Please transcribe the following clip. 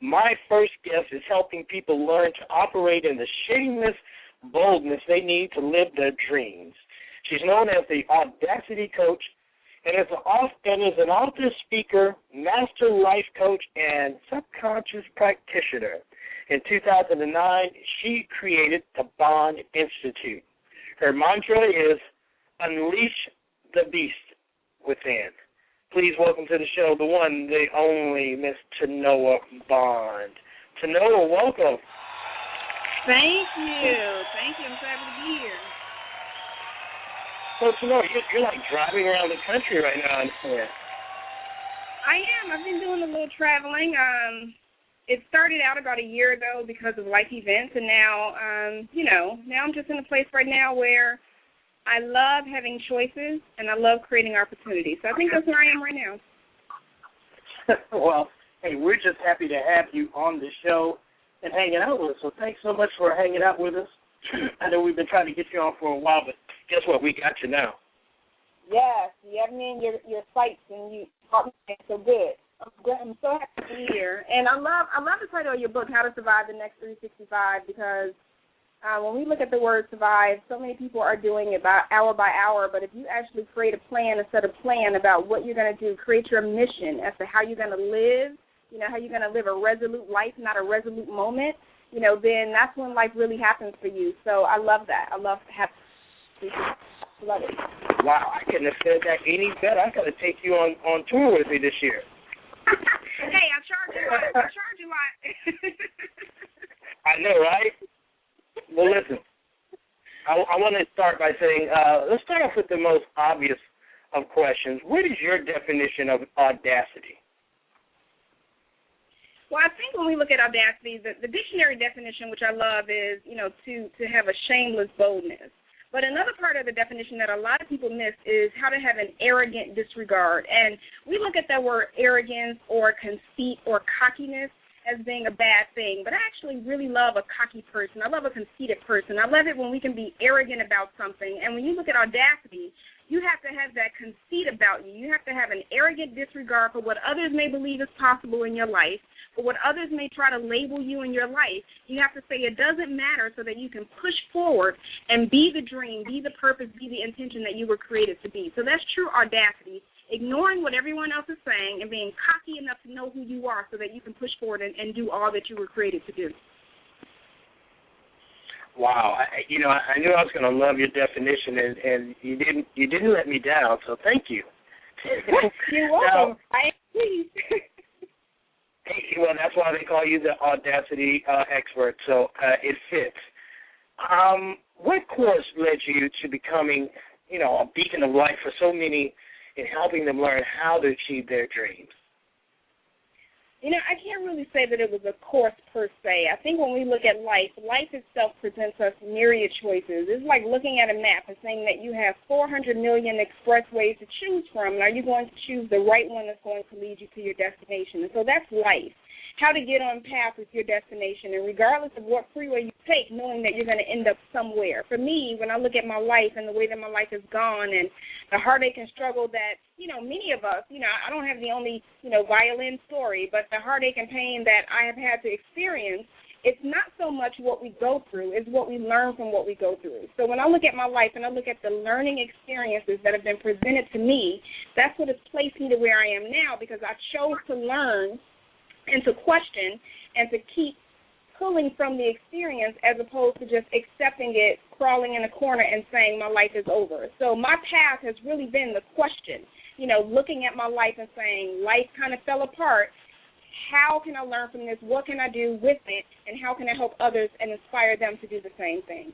My first guest is helping people learn to operate in the shameless boldness they need to live their dreams. She's known as the Audacity Coach and is an author, speaker, master life coach, and subconscious practitioner. In 2009, she created the Bond Institute. Her mantra is, unleash the beast within. Please welcome to the show the one, the only, Miss Tonoa Bond. Tonoa, welcome. Thank you. Thank you. I'm so happy to be here. So, Tonoa, you're like driving around the country right now, I understand. I am. I've been doing a little traveling. It started out about a year ago because of life events, and now, now I'm just in a place right now where I love having choices, and I love creating opportunities. So I think that's where I am right now. Well, hey, we're just happy to have you on the show and hanging out with us. So thanks so much for hanging out with us. I know we've been trying to get you on for a while, but guess what? We got you now. Yes, you have me in your sights, and you taught me so good. I'm so happy to be here. And I love the title of your book, How to Survive the Next 365, because when we look at the word survive, so many people are doing it by hour, but if you actually create a plan and set a plan about what you're going to do, create your mission as to how you're going to live, how you're going to live a resolute life, not a resolute moment, then that's when life really happens for you. So I love that. I love it. Wow, I couldn't have said that any better. I got to take you on tour with me this year. Hey, I charge you a lot. I know, right? Well, listen, I want to start by saying, let's start off with the most obvious of questions. What is your definition of audacity? Well, I think when we look at audacity, the dictionary definition, which I love, is, to have a shameless boldness. But another part of the definition that a lot of people miss is how to have an arrogant disregard. And we look at that word arrogance or conceit or cockiness as being a bad thing. But I actually really love a cocky person. I love a conceited person. I love it when we can be arrogant about something. And when you look at audacity, you have to have that conceit about you. You have to have an arrogant disregard for what others may believe is possible in your life, for what others may try to label you in your life. You have to say it doesn't matter so that you can push forward and be the dream, be the purpose, be the intention that you were created to be. So that's true audacity, ignoring what everyone else is saying and being cocky enough to know who you are so that you can push forward and do all that you were created to do. Wow, I knew I was going to love your definition, and you didn't let me down. So thank you. You're welcome. I am pleased. Hey, well, that's why they call you the audacity expert. So it fits. What course led you to becoming, a beacon of light for so many in helping them learn how to achieve their dreams? I can't really say that it was a course per se. I think when we look at life itself presents us myriad choices. It's like looking at a map and saying that you have 400 million expressways to choose from, and are you going to choose the right one that's going to lead you to your destination? And so that's life, how to get on path with your destination, and regardless of what freeway you take, knowing that you're going to end up somewhere. For me, when I look at my life and the way that my life has gone and the heartache and struggle that, many of us, I don't have the only, violin story, but the heartache and pain that I have had to experience, it's not so much what we go through, it's what we learn from what we go through. So when I look at my life and I look at the learning experiences that have been presented to me, that's what has placed me to where I am now, because I chose to learn and to question and to keep pulling from the experience as opposed to just accepting it, crawling in a corner and saying my life is over. So my path has really been the question, looking at my life and saying life kind of fell apart. How can I learn from this? What can I do with it? And how can I help others and inspire them to do the same thing?